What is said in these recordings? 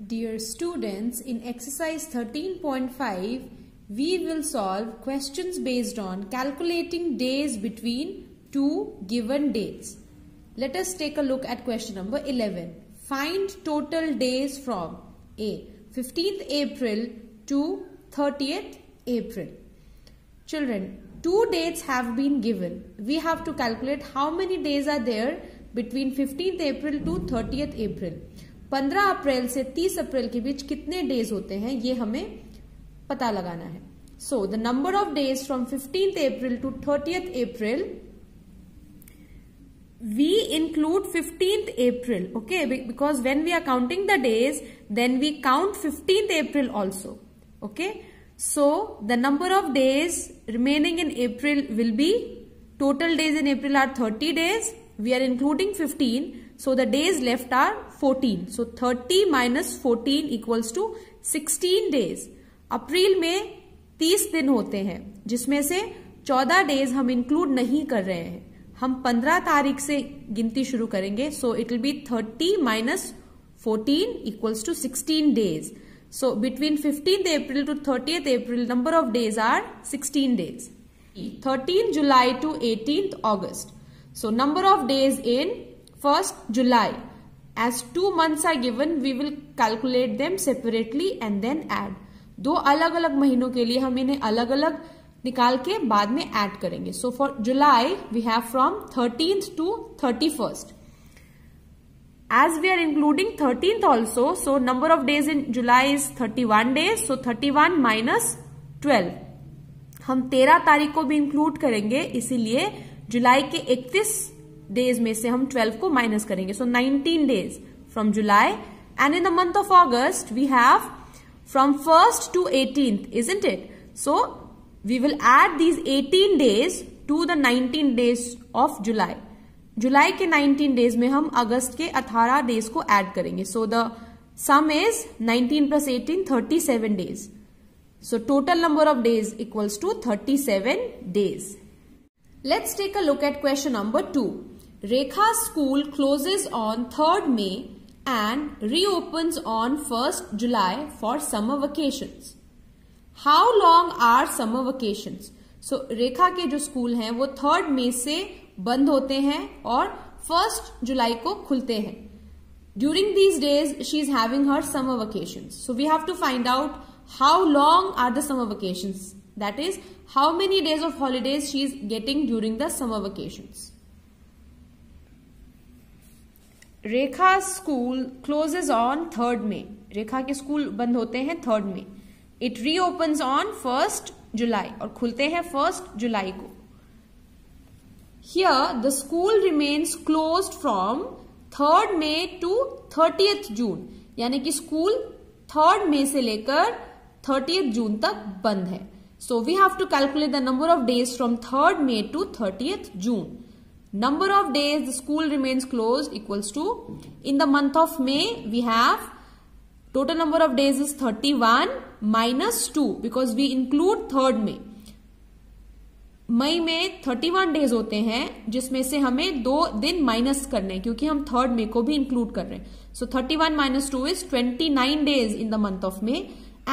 Dear students, in exercise 13.5, we will solve questions based on calculating days between two given dates. Let us take a look at question number 11. Find total days from A. 15th April to 30th April. Children, two dates have been given. We have to calculate how many days are there between 15th April to 30th April. 15 अप्रैल से 30 अप्रैल के बीच कितने days होते हैं ये हमें पता लगाना है. So the number of days from 15th April to 30th April, we include 15th April, okay, because when we are counting the days, then we count 15th April also, okay. So the number of days remaining in April will be, total days in April are 30 days, we are including 15, so the days left are 14. So 30 minus 14 equals to 16 days. अप्रैल में 30 दिन होते हैं जिसमें से 14 days हम include नहीं कर रहे हैं. हम 15 तारीख से गिनती शुरू करेंगे. So it will be 30 minus 14 equals to 16 days. So between 15th April to 30th April, number of days are 16 days. 13th July to 18th August. So number of days in 1st July. As 2 months are given, we will calculate them separately and then add. दो अलग अलग महीनों के लिए हम इन्हें अलग अलग निकाल के बाद में ऐड करेंगे. So for July, we have from 13th to 31st. As we are including 13th also, so number of days in July is 31 days. So 31 minus 12. हम 13 तारीख को भी इंक्लूड करेंगे, इसीलिए जुलाई के 31 डेज में से हम 12 को माइनस करेंगे. So 19 days from July. And in the month of August we have from 1st to 18th, isn't it? So we will add these 18 days to the 19 days of July. जुलाई के 19 days में हम अगस्त के 18 days को add करेंगे. So the sum is 19 plus 18, 37 days. So total number of days equals to 37 days. Let's take a look at question number 2. Rekha school closes on 3rd May and reopens on 1st July for summer vacations. How long are summer vacations? So Rekha के जो school हैं वो 3rd May से बंद होते हैं और 1st July को खुलते हैं. During these days she is having her summer vacations. So we have to find out how long are the summer vacations. That is how many days of holidays she is getting during the summer vacations. Rekha school closes on 3rd May. Rekha के school बंद होते हैं 3rd May. It reopens on 1st July और खुलते हैं 1st July को. Here the school remains closed from 3rd May to 30th June. यानी कि स्कूल 3rd May से लेकर 30th June तक बंद है. So we have to calculate the number of days from 3rd May to 30th June. Number of days the school remains closed equals to, in the month of May we have total number of days is 31 minus 2 because we include 3rd May. मई में 31 days होते हैं जिसमें से हमें 2 दिन minus करने हैं क्योंकि हम 3rd May को भी इंक्लूड कर रहे हैं. सो 31 minus 2 is 29 days in the month of May,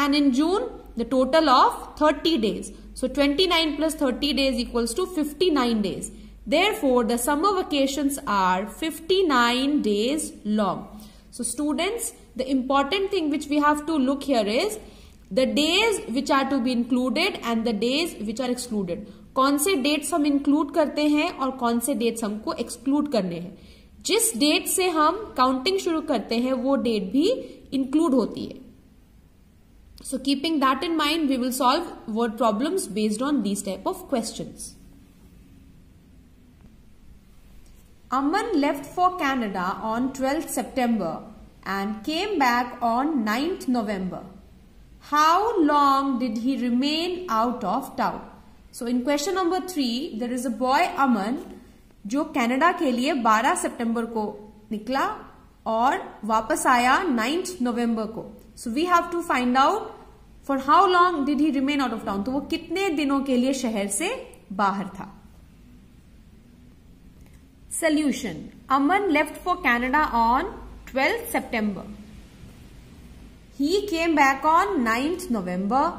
and in June the total of 30 days. So 29 plus 30 days equals to 59 days. Therefore the summer vacations are 59 days long. So students, the important thing which we have to look here is the days which are to be included and the days which are excluded. कौन से dates हम include करते हैं और कौन से dates हमको exclude करने हैं. जिस डेट से हम काउंटिंग शुरू करते हैं वो डेट भी इंक्लूड होती है. So keeping that in mind we will solve word problems based on these type of questions. Aman left for Canada on 12th September and came back on 9th November. How long did he remain out of town? So in question number 3, there is a boy Aman जो Canada के लिए 12 सितंबर को निकला और वापस आया 9th November को. So we have to find out for how long did he remain out of town. तो वो कितने दिनों के लिए शहर से बाहर था. Solution. Aman left for Canada on 12th September. He came back on 9th November.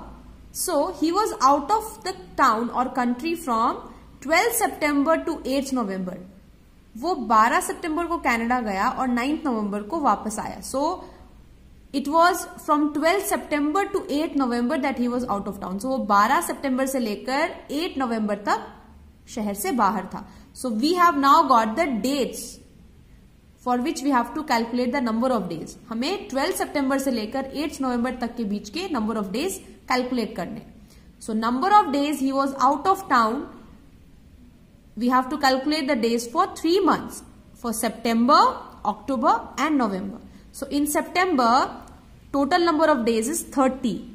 So he was out of the town or country from 12 September to 8th November. वो 12 सितंबर को कनाडा गया और 9th नवंबर को वापस आया. So it was from 12 September to 8 November that he was out of town. So वो 12 सितंबर से लेकर 8 नवंबर तक शहर से बाहर था. So we have now got the dates for which we have to calculate the number of days. हमें 12 सितंबर से लेकर 8 नवंबर तक के बीच के number of days calculate करने. So number of days he was out of town. We have to calculate the days for 3 months, for September, October and November. So in September, total number of days is 30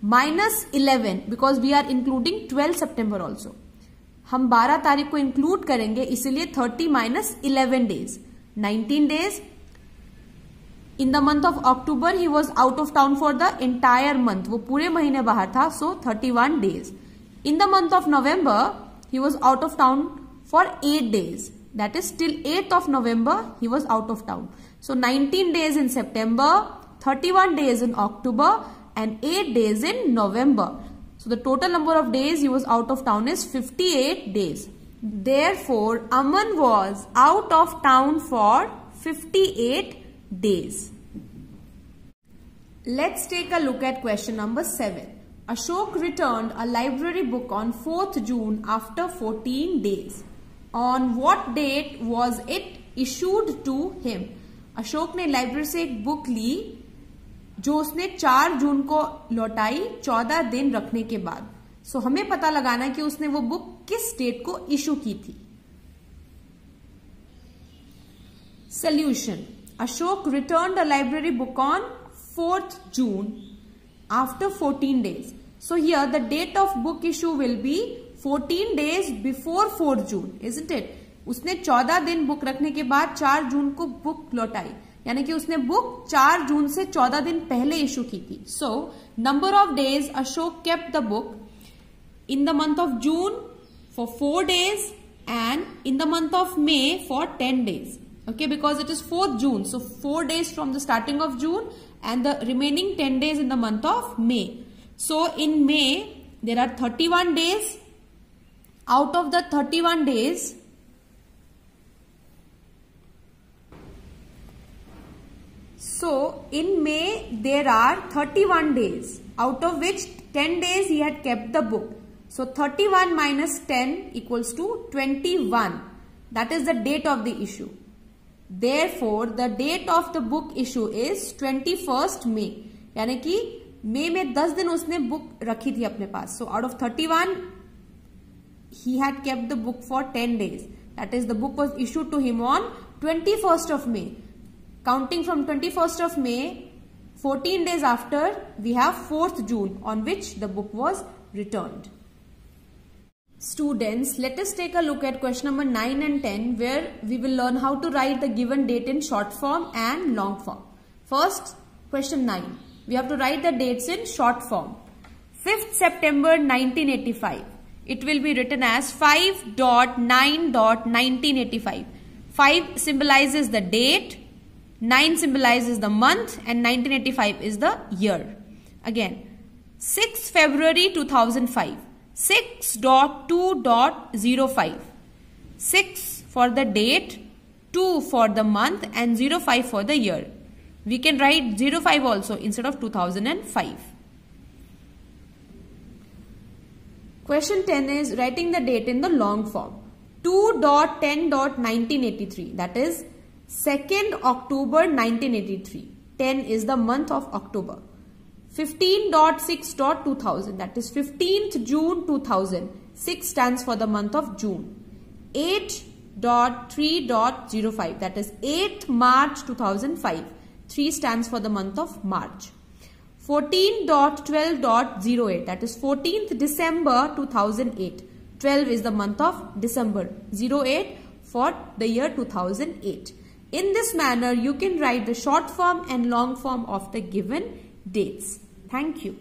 minus 11 because we are including 12 September also. हम 12 तारीख को include करेंगे, इसीलिए 30 minus 11 days, 19 days. In the month of October, he was out of town for the entire month. वो पूरे महीने बाहर था, so 31 days. In the month of November, he was out of town for 8 days. That is till 8th of November, he was out of town. So 19 days in September, 31 days in October and 8 days in November. So the total number of days he was out of town is 58 days. Therefore, Aman was out of town for 58 days. Let's take a look at question number 7. Ashok returned a library book on 4th June after 14 days. On what date was it issued to him? Ashok ने library से एक book ली जो उसने 4 जून को लौटाई 14 दिन रखने के बाद. सो हमें पता लगाना है कि उसने वो बुक किस डेट को इशू की थी. Solution. Ashok returned a library book on 4th June after 14 days. So here the date of book issue will be 14 days before 4th June, isn't it? उसने 14 दिन बुक रखने के बाद 4 जून को बुक लौटाई, यानी कि उसने बुक 4 जून से 14 दिन पहले इशू की थी. So number of days Ashok kept the book in the month of June for 4 days and in the month of May for 10 days. Okay, because it is 4th June, so 4 days from the starting of June and the remaining 10 days in the month of May. So in May there are 31 days. Out of the 31 days, so in May there are 31 days, out of which 10 days he had kept the book. So 31 minus 10 equals to 21. That is the date of the issue. Therefore, the date of the book issue is 21st May. यानी कि मई में 10 दिन उसने book रखी थी अपने पास. So out of 31, he had kept the book for 10 days. That is, the book was issued to him on 21st of May. Counting from 21st of May, 14 days after, we have 4th June on which the book was returned. Students, let us take a look at question number 9 and 10 where we will learn how to write the given date in short form and long form. First, question 9. We have to write the dates in short form. 5th September 1985. It will be written as 5.9.1985. 5 symbolizes the date, 9 symbolizes the month and 1985 is the year. Again, 6th February 2005. 6.2.05. 6 for the date, 2 for the month and 05 for the year. We can write 05 also instead of 2005. Question 10 is writing the date in the long form. 2.10.1983, that is 2nd October 1983. 10 is the month of October. 15.6.2000, that is 15th June 2000. 6 stands for the month of June. 8.3.05, that is 8th March 2005. 3 stands for the month of March. 14.12.08, that is 14th December 2008. 12 is the month of December. 08 for the year 2008. In this manner, you can write the short form and long form of the given dates. Thank you.